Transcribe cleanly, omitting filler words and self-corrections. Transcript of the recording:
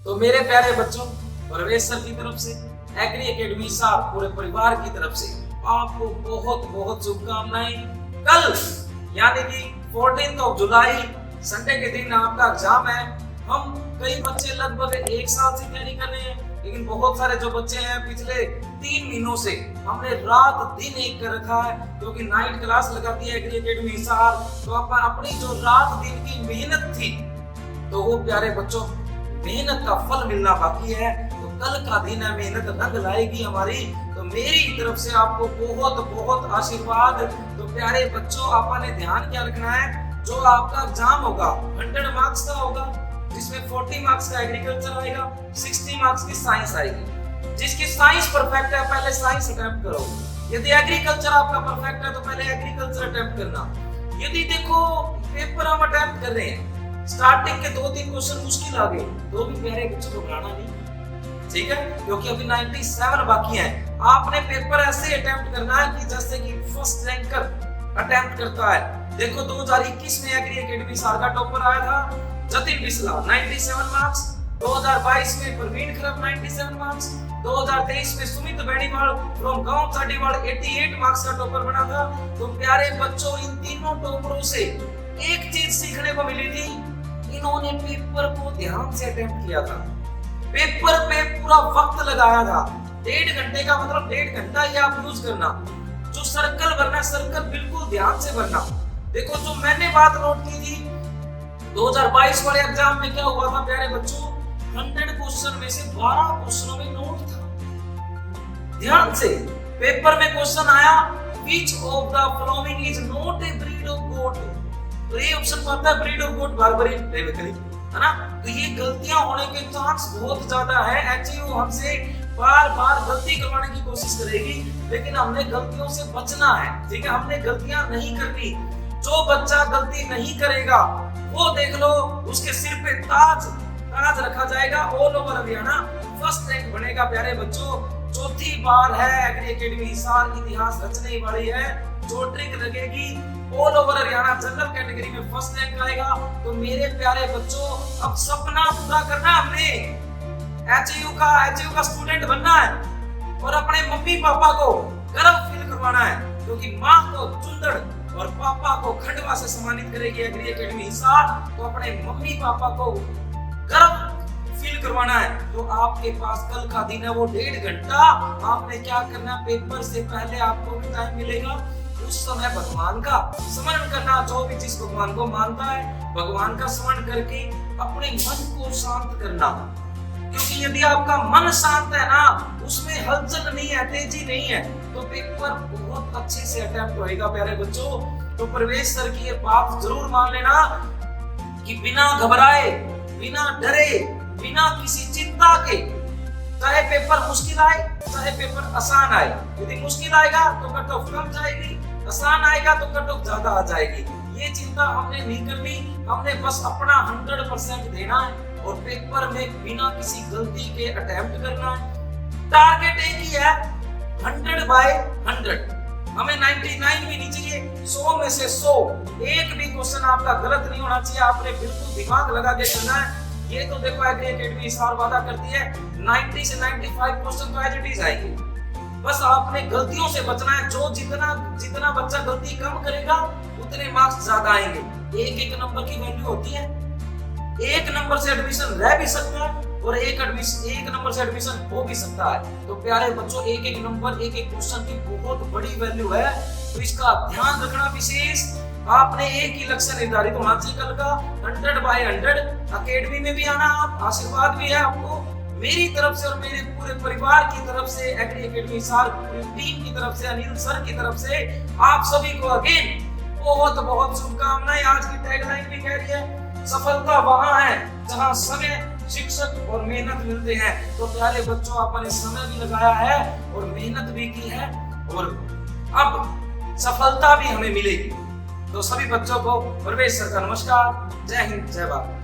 तो मेरे प्यारे बच्चों, परवेश सर की तरफ से, एग्री एकेडमी साहब पूरे परिवार की तरफ से आपको बहुत बहुत शुभकामनाएं। कल यानी कि 14 जुलाई संडे के दिन आपका एग्जाम है। हम कई बच्चे लगभग एक साल से तैयारी कर रहे हैं, लेकिन बहुत सारे जो बच्चे हैं पिछले 3 महीनों से हमने रात दिन एक कर रखा है, क्योंकि नाइट क्लास लगाती है एग्री एकेडमी साहब। तो अपनी जो रात दिन की मेहनत थी, तो वो प्यारे बच्चों मेहनत का फल मिलना बाकी है। तो कल का दिन है, मेहनत रंग लाएगी हमारी। तो मेरी तरफ से आपको बहुत बहुत आशीर्वाद। तो प्यारे बच्चों, आपने ध्यान क्या रखना है, जो आपका एग्जाम होगा 100 मार्क्स का होगा, जिसमें 40 मार्क्स का एग्रीकल्चर आएगा, 60 मार्क्स की साइंस आएगी। जिसकी साइंस परफेक्ट है पहले साइंस अटेम्प्ट करो। यदि एग्रीकल्चर आपका परफेक्ट है तो पहले एग्रीकल्चर अटेम्प्ट करना। यदि देखो पेपर हम अटेम्प्ट कर रहे हैं, स्टार्टिंग के 2-3 क्वेश्चन मुश्किल आ गए, तो भी प्यारे बच्चों को घबराना नहीं, ठीक है, क्योंकि अभी 97 बाकी हैं। आपने पेपर ऐसे अटेम्प्ट करना है कि जैसे कि फर्स्ट रैंकर अटेम्प्ट करता है। देखो 2021 में एग्री एकेडमी सार का टॉपर आया था जतिन बिस्ला 97 मार्क्स, 2022 में प्रवीण खरब 97 मार्क्स, 2023 में सुमित बेनीवाल फ्रॉम गांव चाडीवाल 88 मार्क्स का टॉपर बना था। तो प्यारे बच्चों, इन तीनों टॉपरों से एक चीज सीखने को मिली थी, इन्होंने पेपर को ध्यान से अटेम्प्ट किया था, पेपर पे पूरा वक्त लगाया था। 1.5 घंटे का मतलब 1.5 घंटा ही आप यूज करना। जो सर्कल भरना, सर्कल बिल्कुल ध्यान से भरना। देखो जो मैंने बात नोट की थी 2022 वाले एग्जाम में क्या हुआ था प्यारे बच्चों, 100 क्वेश्चन में से 12 क्वेश्चनों में नोट था। ध्यान से पेपर में क्वेश्चन आया, which of the following is not a breed of goat। तो ये ऑप्शन पता है, ब्रीड ऑफ गोट बारबरी रेवेकली, है ना। तो ये गलतियां होने के चांस बहुत ज्यादा है। एचयू हमसे बार-बार गलती करवाने की कोशिश करेगी, लेकिन हमने गलतियों से बचना है, ठीक है, हमने गलतियां नहीं करनी। जो बच्चा गलती नहीं करेगा वो देख लो उसके सिर पे ताज रखा जाएगा, all over Haryana first rank बनेगा। प्यारे बच्चों, चौथी बार है एग्री एकेडमी साल इतिहास रचने वाली है। जो ट्रिक लगेगी all over Haryana general category में फर्स्ट रैंक आएगा। तो मेरे प्यारे बच्चों, अब सपना पूरा करना, हमने एचयू का स्टूडेंट बनना है और अपने मम्मी पापा को गर्व फील करवाना है, क्योंकि माँ को चुंदड़ और पापा को खंडवा से सम्मानित करेगी एग्री एकेडमी हिसार। तो अपने मम्मी पापा को गर्व फील करवाना है। तो आपके पास कल का दिन है, वो 1.5 घंटा आपने क्या करना, पेपर से पहले आपको भी टाइम मिलेगा, उस समय भगवान का स्मरण करना। जो भी जिस भगवान को मानता है, भगवान का स्मरण करके अपने मन को शांत करना, क्योंकि यदि आपका मन शांत है ना, उसमें हलचल नहीं है, तेजी नहीं है, तो पेपर बहुत अच्छे से अटेम्प्ट होएगा। प्यारे बच्चों, तो प्रवेश सर की ये बात जरूर मान लेना कि बिना घबराए, बिना डरे, बिना किसी चिंता के, चाहे पेपर मुश्किल आए चाहे पेपर आसान आए, यदि मुश्किल आएगा तो कट ऑफ कम जाएगी, आसान आएगा तो कट ऑफ ज्यादा आ जाएगी। ये चिंता हमने नहीं करनी, हमने बस अपना 100% देना है और पेपर में बिना किसी गलती के अटेम्प्ट करना है। टारगेट एक ही है, 100/100। हमें 99 भी नहीं चाहिए, 100 में से 100। एक भी क्वेश्चन आपका गलत नहीं होना चाहिए, आपने बिल्कुल दिमाग लगा के करना है। ये तो देखो एग्री एकेडमी इस बार वादा करती है 90 से 95 क्वेश्चन तो एज इट इज आएंगे। बस आपने गलतियों से बचना है। जो जितना बच्चा गलती कम करेगा उतने मार्क्स ज्यादा आएंगे। एक नंबर की वैल्यू होती है, 1 नंबर से एडमिशन रह भी सकता है और 1 नंबर से एडमिशन हो भी सकता है। तो प्यारे बच्चों, एक नंबर, एक क्वेश्चन की बहुत बड़ी वैल्यू है, तो इसका ध्यान रखना विशेष। आपने एक ही लक्ष्य निर्धारित होना चाहिए कल का, 100/100। एकेडमी में भी आना, आप आशीर्वाद भी है आपको मेरी तरफ से और मेरे पूरे परिवार की तरफ से, एग्री एकेडमी सार पूरी टीम की तरफ से, अनिल सर की तरफ से आप सभी को अगेन बहुत बहुत शुभकामनाएं। आज की टैगलाइन भी कह रही है, सफलता वहां है जहां समय, शिक्षक और मेहनत मिलते हैं। तो प्यारे बच्चों, आपने समय भी लगाया है और मेहनत भी की है और अब सफलता भी हमें मिलेगी। तो सभी बच्चों को प्रवेश सर का नमस्कार। जय हिंद, जय भारत।